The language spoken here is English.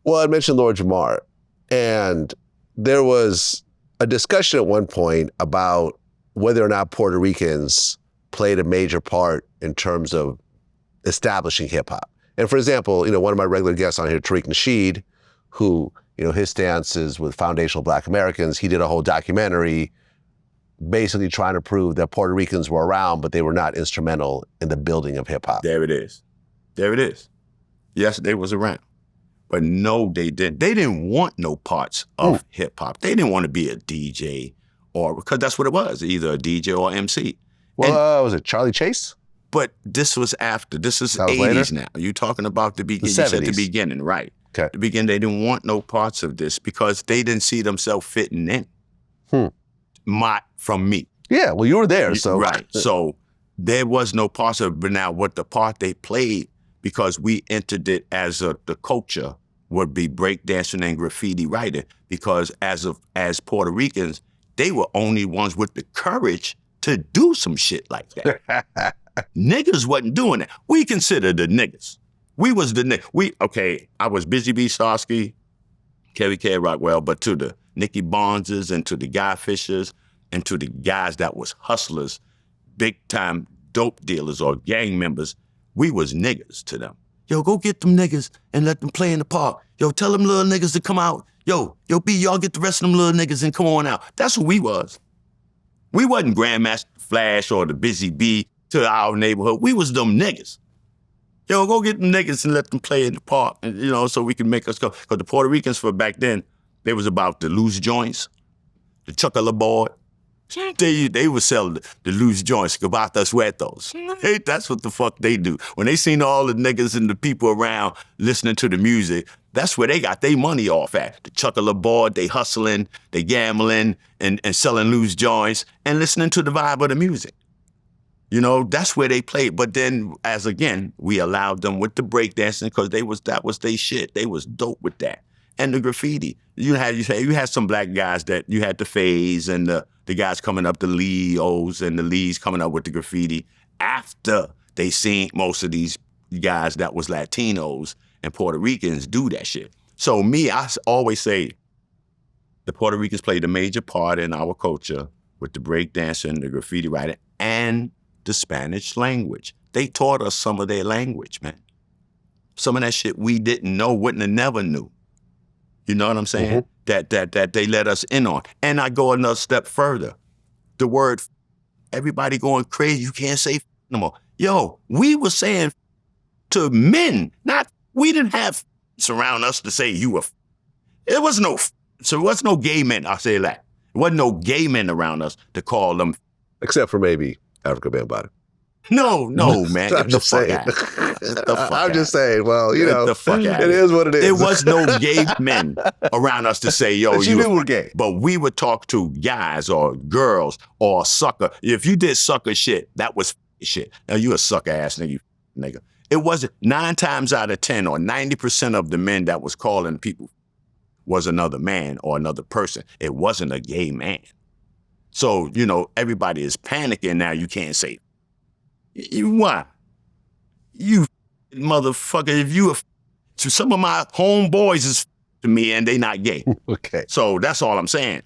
Well, I mentioned Lord Jamar, and there was a discussion at one point about whether or not Puerto Ricans played a major part in terms of establishing hip hop. And for example, one of my regular guests on here, Tariq Nasheed, who, his stance is with Foundational Black Americans. He did a whole documentary basically trying to prove that Puerto Ricans were around, but they were not instrumental in the building of hip hop. There it is. There it is. Yes, they was around. But no, they didn't. They didn't want no parts of hip hop. They didn't want to be a DJ because that's what it was, either a DJ or MC. Well, was it Charlie Chase? But this was after. This is 80s later? now. You're talking about the beginning. The You said 70s. the beginning, right. Okay. The beginning, they didn't want no parts of this because they didn't see themselves fitting in. From me. Yeah, well, you were there, so. Right. So there was no parts of it. But now what the part they played, because we entered it as the culture, would be breakdancing and graffiti writing. Because as Puerto Ricans, they were only ones with the courage to do some shit like that. Niggas wasn't doing that. We considered the niggas. We was the niggas. I was Busy B. Starsky, Kerry K. Rockwell, but to the Nicky Barneses and to the Guy Fishers and to the guys that was hustlers, big time dope dealers or gang members, we was niggas to them. Yo, go get them niggas and let them play in the park. Yo, tell them little niggas to come out. Yo, B, y'all get the rest of them little niggas and come on out. That's who we was. We wasn't Grandmaster Flash or the Busy Bee to our neighborhood. We was them niggas. Yo, go get them niggas and let them play in the park, and, so we can make us go. Because the Puerto Ricans for back then, they was about the loose joints, the chocolate board. They would sell the loose joints, gabata suetos. Hey, that's what the fuck they do. When they seen all the niggas and the people around listening to the music, that's where they got their money off at. The chocolate board, they hustling, they gambling, and selling loose joints, and listening to the vibe of the music. That's where they played. But then, we allowed them with the breakdancing because that was their shit. They was dope with that. And the graffiti. You had some black guys that you had the Fays and the guys coming up, the Leos and the Lees coming up with the graffiti after they seen most of these guys that was Latinos and Puerto Ricans do that shit. So I always say the Puerto Ricans played a major part in our culture with the breakdancing, the graffiti writing, and the Spanish language. They taught us some of their language, man. Some of that shit we didn't know, wouldn't have never knew. You know what I'm saying? That they let us in on. And I go another step further. The word, everybody going crazy, you can't say no more. Yo, we were saying to men, we didn't have around us to say you were. There was no gay men, I'll say that. There wasn't no gay men around us to call them. Except for maybe Africa Bambaataa. No, man. I'm just saying. I'm just saying, well, the fuck out it is what it is. There was no gay men around us to say, yo, but you knew we were gay. But we would talk to guys or girls or sucker. If you did sucker shit, that was shit. Now you a sucker ass nigga. It wasn't 9 times out of 10 or 90% of the men that was calling people was another man or another person. It wasn't a gay man. So, everybody is panicking now. You can't say. Why? You motherfucker, if some of my homeboys is to me and they not gay. Okay. So that's all I'm saying.